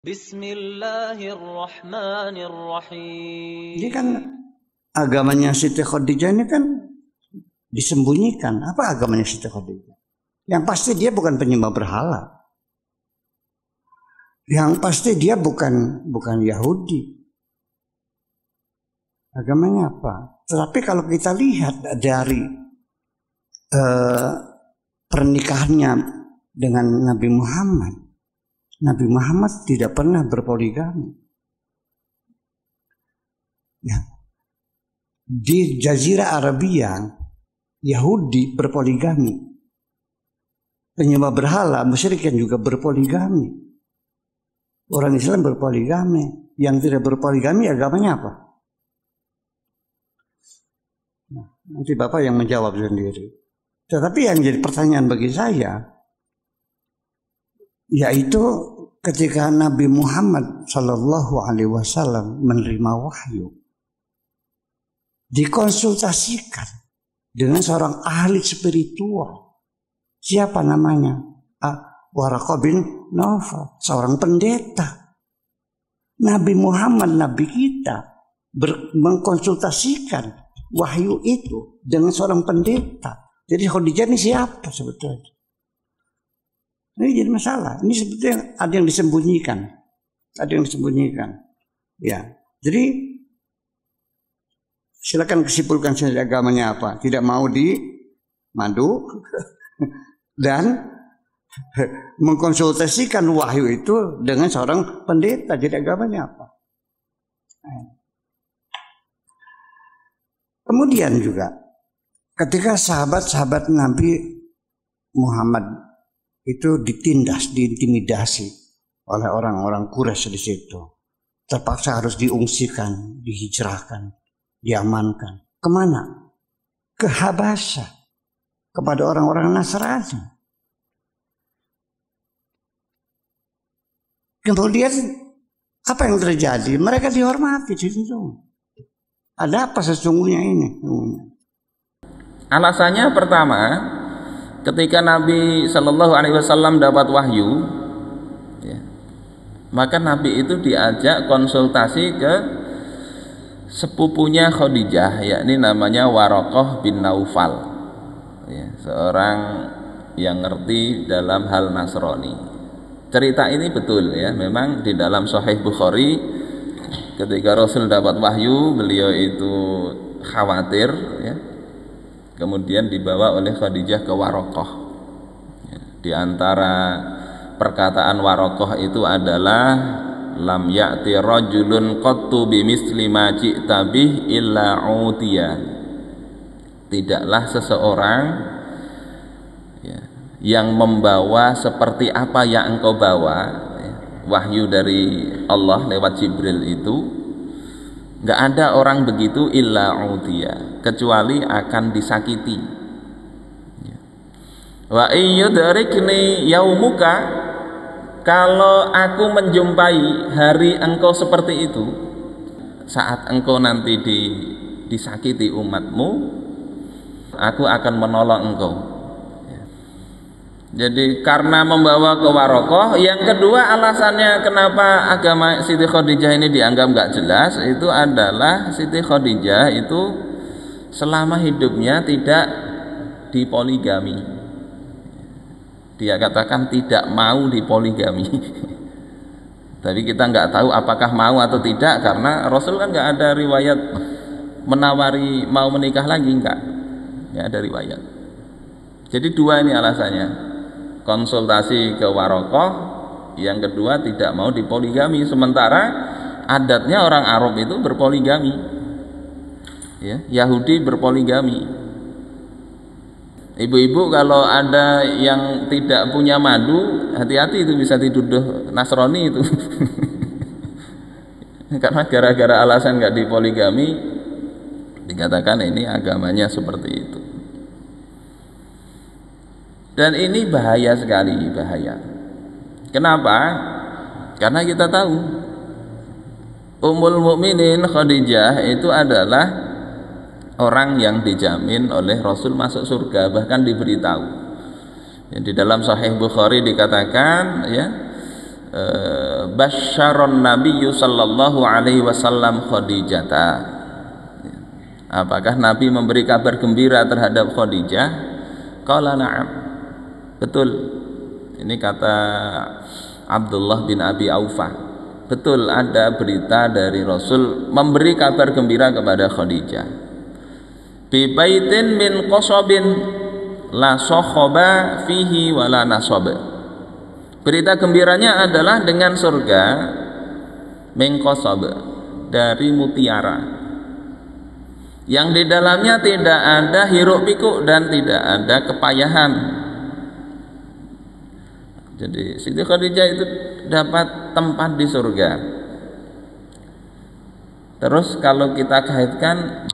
Bismillahirrahmanirrahim. Ini kan agamanya Siti Khadijah ini kan disembunyikan. Apa agamanya Siti Khadijah? Yang pasti dia bukan penyembah berhala. Yang pasti dia bukan Yahudi. Agamanya apa? Tetapi kalau kita lihat dari pernikahannya dengan Nabi Muhammad tidak pernah berpoligami. Ya. Di Jazirah Arabia, Yahudi berpoligami. Penyembah berhala, musyrikin juga berpoligami. Orang Islam berpoligami. Yang tidak berpoligami agamanya apa? Nah, nanti Bapak yang menjawab sendiri. Tetapi yang jadi pertanyaan bagi saya, yaitu ketika Nabi Muhammad Shallallahu Alaihi Wasallam menerima wahyu, dikonsultasikan dengan seorang ahli spiritual. Siapa namanya? Waraqah bin Nawfal, seorang pendeta. Nabi Muhammad, Nabi kita, mengkonsultasikan wahyu itu dengan seorang pendeta. Jadi Khadijah ini siapa sebetulnya? Ini jadi masalah. Ini sebetulnya ada yang disembunyikan. Ada yang disembunyikan. Ya. Jadi silakan kesimpulkan saja agamanya apa. Tidak mau dimadu dan mengkonsultasikan wahyu itu dengan seorang pendeta. Jadi agamanya apa? Kemudian juga ketika sahabat-sahabat Nabi Muhammad itu ditindas, diintimidasi oleh orang-orang Quraisy di situ. Terpaksa harus diungsikan, dihijrahkan, diamankan. Kemana? Ke Habasyah, kepada orang-orang Nasrani. Kemudian apa yang terjadi? Mereka dihormati di situ. Ada apa sesungguhnya ini? Alasannya pertama, ketika Nabi Shallallahu Alaihi Wasallam dapat wahyu, ya, maka Nabi itu diajak konsultasi ke sepupunya Khadijah, yakni namanya Waraqah bin Nawfal, ya, seorang yang ngerti dalam hal Nasrani. Cerita ini betul, ya, memang di dalam Sahih Bukhari, ketika Rasul dapat wahyu, beliau itu khawatir, ya. Kemudian dibawa oleh Khadijah ke Waraqah. Di antara perkataan Waraqah itu adalah lam ya'ti rajulun qattu bimisli ma ji'ta bih illa utiya. Tidaklah seseorang, ya, yang membawa seperti apa yang engkau bawa, ya, wahyu dari Allah lewat Jibril itu, nggak ada orang begitu illa utiya, kecuali akan disakiti. Wa iyyudrikni yaumuka, kalau aku menjumpai hari engkau seperti itu, saat engkau nanti disakiti umatmu, aku akan menolong engkau. Jadi karena membawa ke Waraqah. Yang kedua alasannya kenapa agama Siti Khadijah ini dianggap nggak jelas, itu adalah Siti Khadijah itu selama hidupnya tidak dipoligami. Dia katakan tidak mau dipoligami. Tapi kita nggak tahu apakah mau atau tidak, karena Rasul kan nggak ada riwayat menawari mau menikah lagi, nggak ada riwayat. Jadi dua ini alasannya. Konsultasi ke Waraqah, yang kedua tidak mau dipoligami, sementara adatnya orang Arab itu berpoligami, ya, Yahudi berpoligami. Ibu-ibu kalau ada yang tidak punya madu, hati-hati, itu bisa dituduh Nasrani itu. Karena gara-gara alasan nggak dipoligami, dikatakan ini agamanya seperti itu. Dan ini bahaya sekali, bahaya. Kenapa? Karena kita tahu Ummul Mukminin Khadijah itu adalah orang yang dijamin oleh Rasul masuk surga, bahkan diberitahu. Di dalam Sahih Bukhari dikatakan, ya, Basyaron Nabiyyu sallallahu alaihi wasallam Khadijata. Apakah Nabi memberi kabar gembira terhadap Khadijah? Qala na'am. Betul. Ini kata Abdullah bin Abi Aufah. Betul, ada berita dari Rasul memberi kabar gembira kepada Khadijah. Bi baitin min qasabin la sakhaba fihi wala nasab. Berita gembiranya adalah dengan surga min qasab, dari mutiara, yang di dalamnya tidak ada hiruk pikuk dan tidak ada kepayahan. Jadi Siti Khadijah itu dapat tempat di surga. Terus kalau kita kaitkan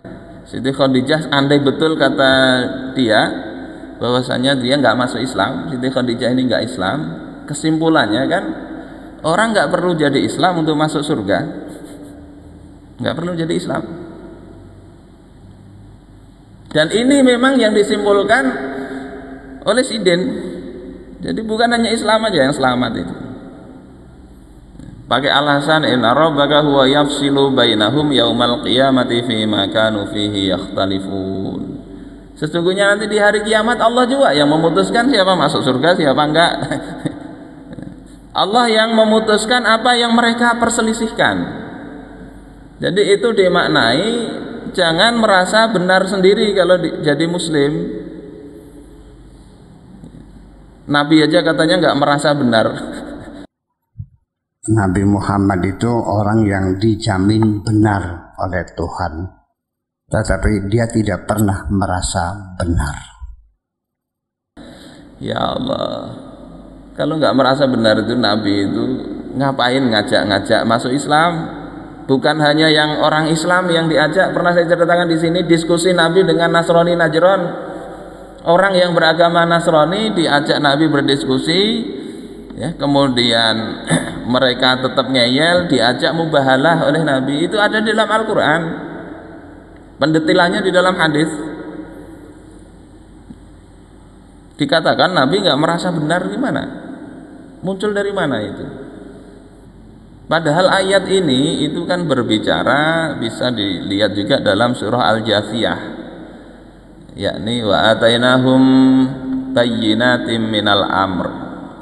Siti Khadijah, andai betul kata dia bahwasanya dia nggak masuk Islam, Siti Khadijah ini nggak Islam, kesimpulannya kan orang nggak perlu jadi Islam untuk masuk surga, nggak perlu jadi Islam. Dan ini memang yang disimpulkan oleh Sidin. Jadi bukan hanya Islam aja yang selamat itu. Pakai alasan inna rabbaka huwa yafsilu bainahum yaumal qiyamati fima kanu fihi yakhtalifun. Sesungguhnya nanti di hari kiamat Allah juga yang memutuskan siapa masuk surga siapa enggak. Allah yang memutuskan apa yang mereka perselisihkan. Jadi itu dimaknai jangan merasa benar sendiri kalau jadi muslim. Nabi aja katanya nggak merasa benar. Nabi Muhammad itu orang yang dijamin benar oleh Tuhan, tetapi dia tidak pernah merasa benar. Ya Allah, kalau nggak merasa benar itu Nabi itu ngapain ngajak-ngajak masuk Islam? Bukan hanya yang orang Islam yang diajak. Pernah saya ceritakan di sini diskusi Nabi dengan Nasrani Najran. Orang yang beragama Nasrani diajak Nabi berdiskusi, ya, kemudian mereka tetap ngeyel, diajak mubahalah oleh Nabi. Itu ada di dalam Al-Quran, pendetilannya di dalam hadis. Dikatakan Nabi nggak merasa benar, gimana? Muncul dari mana itu? Padahal ayat ini itu kan berbicara, bisa dilihat juga dalam surah Al-Jathiyah, yakni wa atainahum bayyinatin minal amr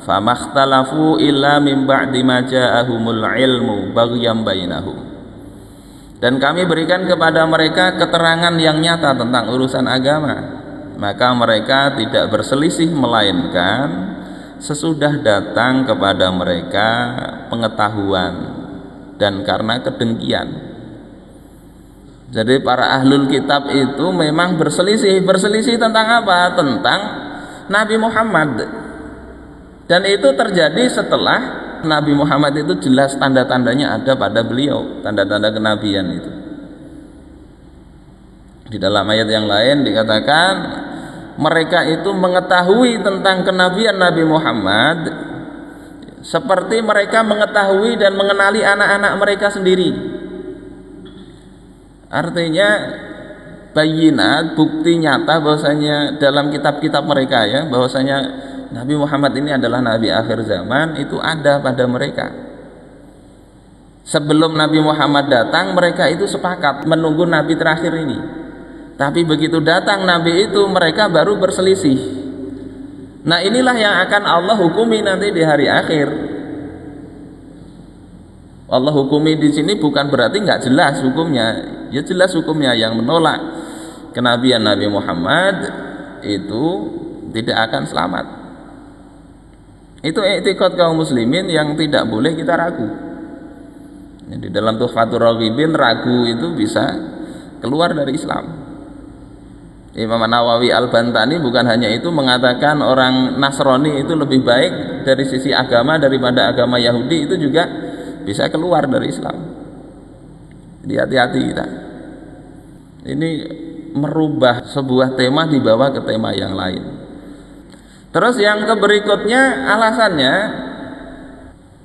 famakhtalafu illa min ba'di ma ja'ahumul ilmu baghyan bainahum. Dan kami berikan kepada mereka keterangan yang nyata tentang urusan agama, maka mereka tidak berselisih melainkan sesudah datang kepada mereka pengetahuan dan karena kedengkian. Jadi para ahlul kitab itu memang berselisih tentang apa? Tentang Nabi Muhammad. Dan itu terjadi setelah Nabi Muhammad itu jelas tanda-tandanya ada pada beliau, tanda-tanda kenabian itu. Di dalam ayat yang lain dikatakan mereka itu mengetahui tentang kenabian Nabi Muhammad seperti mereka mengetahui dan mengenali anak-anak mereka sendiri. Artinya bayinat, bukti nyata bahwasanya dalam kitab-kitab mereka, ya, bahwasanya Nabi Muhammad ini adalah Nabi akhir zaman, itu ada pada mereka. Sebelum Nabi Muhammad datang, mereka itu sepakat menunggu Nabi terakhir ini. Tapi begitu datang Nabi itu, mereka baru berselisih. Nah, inilah yang akan Allah hukumi nanti di hari akhir. Allah hukumi di sini bukan berarti nggak jelas hukumnya, ya jelas hukumnya. Yang menolak kenabian Nabi Muhammad itu tidak akan selamat. Itu i'tiqad kaum muslimin yang tidak boleh kita ragu. Di dalam Tuhfatur Raghibin, ragu itu bisa keluar dari Islam. Imam Nawawi Al-Bantani bukan hanya itu mengatakan orang Nasrani itu lebih baik dari sisi agama daripada agama Yahudi, itu juga bisa keluar dari Islam. Jadi hati-hati kita. Ini merubah sebuah tema dibawa ke tema yang lain. Terus yang berikutnya alasannya,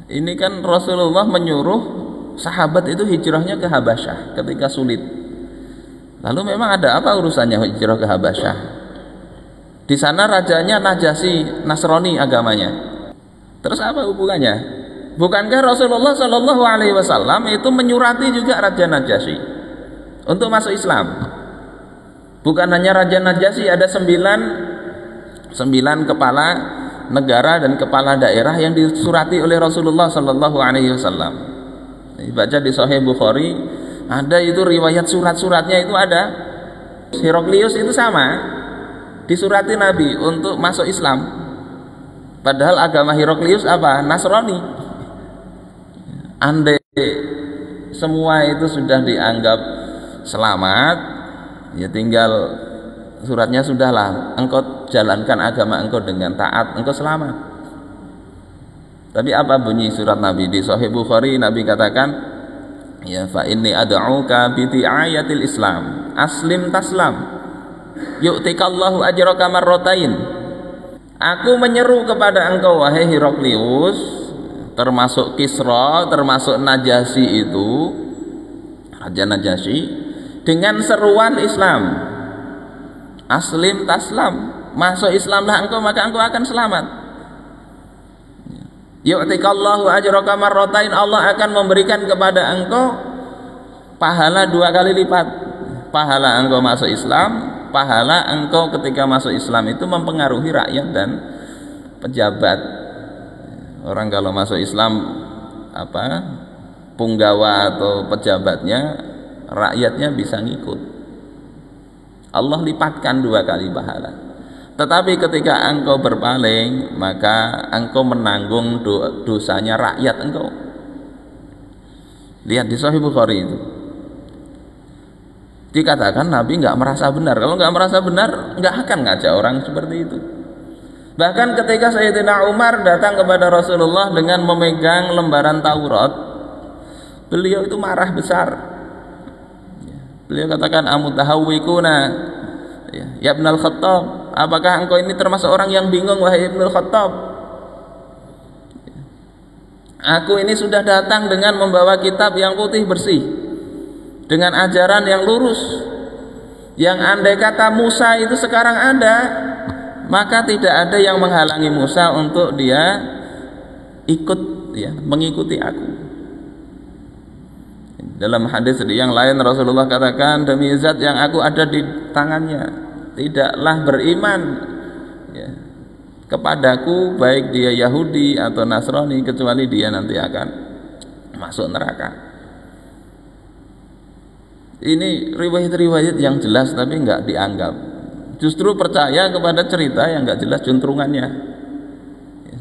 ini kan Rasulullah menyuruh sahabat itu hijrahnya ke Habasyah ketika sulit. Lalu memang ada apa urusannya hijrah ke Habasyah? Di sana rajanya Najasyi, Nasrani agamanya. Terus apa hubungannya? Bukankah Rasulullah Shallallahu Alaihi Wasallam itu menyurati juga Raja Najasyi untuk masuk Islam? Bukan hanya Raja Najasyi, ada 9 kepala negara dan kepala daerah yang disurati oleh Rasulullah Shallallahu Alaihi Wasallam. Baca di Sahih Bukhari ada itu riwayat surat-suratnya itu ada. Heraklius itu sama disurati Nabi untuk masuk Islam. Padahal agama Heraklius apa? Nasrani. Andai semua itu sudah dianggap selamat, ya tinggal suratnya sudahlah, engkau jalankan agama engkau dengan taat, engkau selamat. Tapi apa bunyi surat Nabi di Sahih Bukhari? Nabi katakan, ya fa inni ad'uka bi ayatil Islam, aslim taslam, yu'tikallahu ajraka marratain. Aku menyeru kepada engkau wahai Heraklius, termasuk Kisra, termasuk Najasyi itu, Raja Najasyi, dengan seruan Islam, aslim taslam, masuk Islamlah engkau maka engkau akan selamat. Yu'tikallahu ajraka marratain, Allah akan memberikan kepada engkau pahala 2 kali lipat. Pahala engkau masuk Islam, pahala engkau ketika masuk Islam itu mempengaruhi rakyat dan pejabat. Orang kalau masuk Islam punggawa atau pejabatnya, rakyatnya bisa ngikut. Allah lipatkan 2 kali pahala. Tetapi ketika engkau berpaling, maka engkau menanggung dosanya rakyat engkau. Lihat di Sahih Bukhari itu. Dikatakan Nabi nggak merasa benar. Kalau nggak merasa benar, nggak akan ngajak orang seperti itu. Bahkan ketika Sayyidina Umar datang kepada Rasulullah dengan memegang lembaran Taurat, beliau itu marah besar. Beliau katakan, amutahawwikuna ya Ibnul Khattab, apakah engkau ini termasuk orang yang bingung wahai Ibnul Khattab? Aku ini sudah datang dengan membawa kitab yang putih bersih, dengan ajaran yang lurus, yang andai kata Musa itu sekarang ada, maka tidak ada yang menghalangi Musa untuk dia ikut, ya, mengikuti aku. Dalam hadis yang lain Rasulullah katakan, demi zat yang aku ada di tangannya, tidaklah beriman, ya, kepadaku baik dia Yahudi atau Nasrani kecuali dia nanti akan masuk neraka. Ini riwayat-riwayat yang jelas tapi nggak dianggap. Justru percaya kepada cerita yang nggak jelas juntrungannya.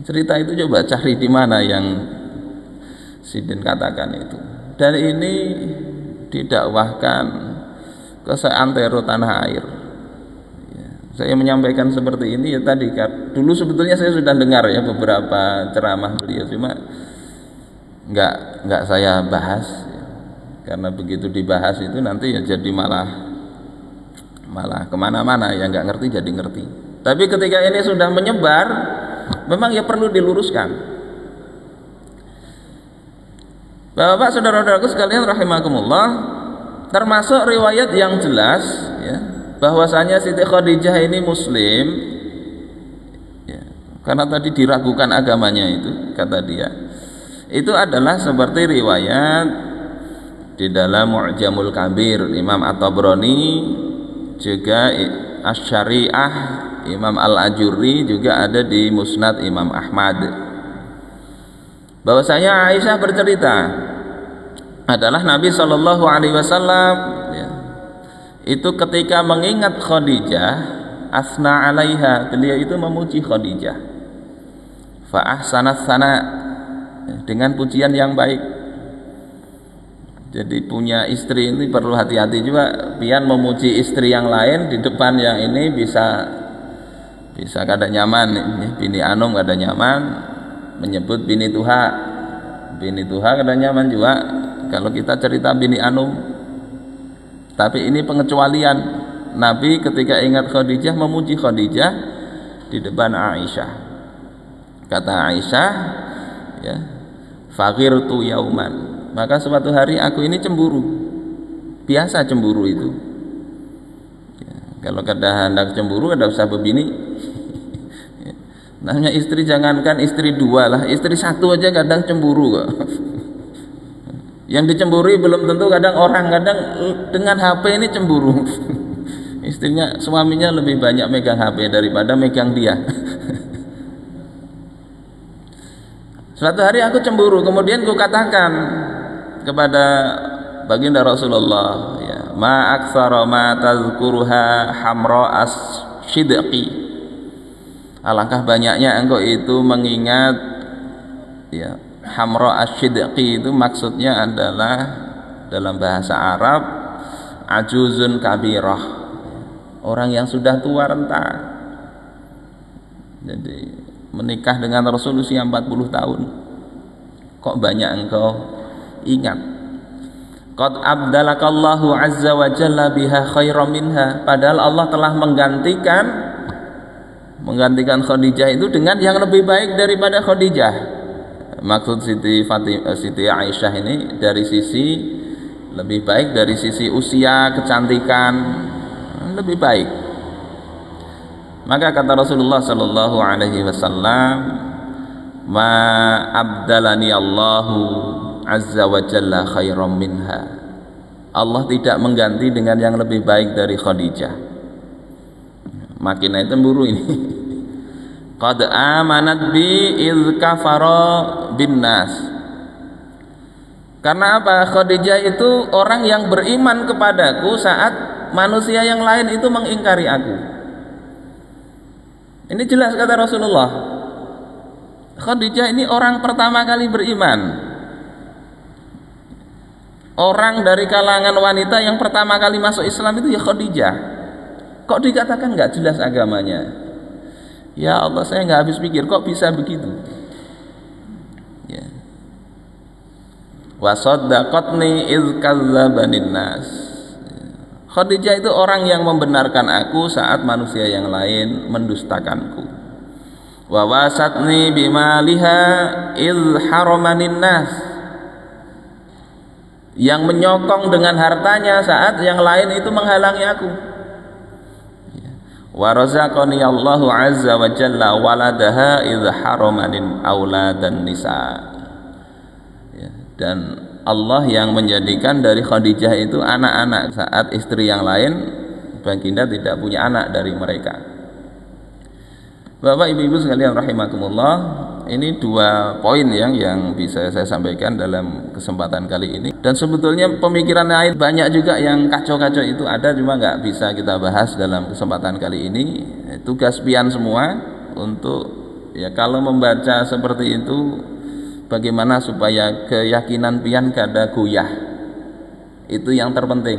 Cerita itu coba cari di mana yang Sidin katakan itu. Dan ini didakwahkan ke seantero tanah air. Saya menyampaikan seperti ini ya tadi. Dulu sebetulnya saya sudah dengar ya beberapa ceramah beliau, cuma nggak saya bahas. Karena begitu dibahas itu nanti ya jadi malah kemana-mana, yang nggak ngerti jadi ngerti. Tapi ketika ini sudah menyebar, memang ya perlu diluruskan. Bapak-bapak, saudara-saudaraku sekalian rahimakumullah, termasuk riwayat yang jelas ya, bahwasanya Siti Khadijah ini muslim ya, karena tadi diragukan agamanya itu, kata dia. Itu adalah seperti riwayat di dalam Mu'jamul Kabir Imam At-Tabrani, juga Asy-Syari'ah Imam Al-Ajurri, juga ada di Musnad Imam Ahmad. Bahwasanya Aisyah bercerita adalah Nabi Shallallahu Alaihi Wasallam ya, itu ketika mengingat Khadijah, asna alaiha, beliau itu memuji Khadijah, fa ahsanat sana, dengan pujian yang baik. Jadi punya istri ini perlu hati-hati juga, pian memuji istri yang lain di depan yang ini bisa kada nyaman, bini Anum kada nyaman, menyebut bini Tuha kada nyaman juga kalau kita cerita bini Anum. Tapi ini pengecualian. Nabi ketika ingat Khadijah memuji Khadijah di depan Aisyah. Kata Aisyah, ya, faghirtu yauman, maka suatu hari aku ini cemburu. Biasa cemburu itu ya, kalau kada hendak cemburu kada usah bebini ya. Namanya istri, jangankan istri dua lah, istri satu aja kadang cemburu kok. Yang dicemburi belum tentu kadang orang, kadang dengan HP ini cemburu. Istrinya, suaminya lebih banyak megang HP daripada megang dia. Suatu hari aku cemburu, kemudian ku katakan kepada baginda Rasulullah, ya, ma aktsara ma tazkuruha hamra as-sidqi. Alangkah banyaknya engkau itu mengingat, ya, hamra as-sidqi itu maksudnya adalah dalam bahasa Arab ajuzun kabirah, orang yang sudah tua renta. Jadi menikah dengan Rasul usia 40 tahun, kok banyak engkau ingat. Qad abdalakallahu azza wa jalla biha khairan minha, padahal Allah telah menggantikan Khadijah itu dengan yang lebih baik daripada Khadijah. Maksud Siti Aisyah ini dari sisi lebih baik, dari sisi usia, kecantikan lebih baik. Maka kata Rasulullah sallallahu alaihi wasallam, ma abdalani Allahu azza wa jalla khairan minha. Allah tidak mengganti dengan yang lebih baik dari Khadijah. Makin cemburu ini. Qad amanat bi iz kafara bin nas. Karena apa? Khadijah itu orang yang beriman kepadaku saat manusia yang lain itu mengingkari aku. Ini jelas kata Rasulullah. Khadijah ini orang pertama kali beriman. Orang dari kalangan wanita yang pertama kali masuk Islam itu ya Khadijah. Kok dikatakan nggak jelas agamanya? Ya Allah, saya nggak habis pikir kok bisa begitu. Ya. Wa saddaqatni iz kazzabanin nas. Khadijah itu orang yang membenarkan aku saat manusia yang lain mendustakanku. Wa wasatni bimaliha iz haramanin nas. Yang menyokong dengan hartanya saat yang lain itu menghalangi aku. Wa razaqani Allahu azza wa jalla waladaha idh haramanin auladan nisa. Ya, dan Allah yang menjadikan dari Khadijah itu anak-anak saat istri yang lain baginda tidak punya anak dari mereka. Bapak ibu-ibu sekalian rahimakumullah, ini dua poin yang bisa saya sampaikan dalam kesempatan kali ini. Dan sebetulnya pemikiran lain banyak juga yang kacau-kacau itu ada, cuma nggak bisa kita bahas dalam kesempatan kali ini. Tugas pian semua untuk, ya, kalau membaca seperti itu bagaimana supaya keyakinan pian kada goyah, itu yang terpenting.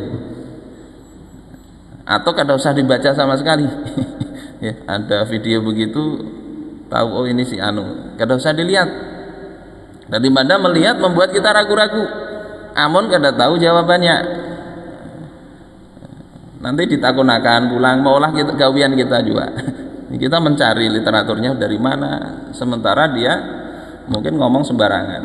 Atau kada usah dibaca sama sekali. Ya, ada video begitu, tahu oh ini si anu, kada usah dilihat. Daripada melihat membuat kita ragu-ragu, amun kada tahu jawabannya, nanti ditakunakan pulang maulah kita gawian kita juga. Kita mencari literaturnya dari mana, sementara dia mungkin ngomong sembarangan.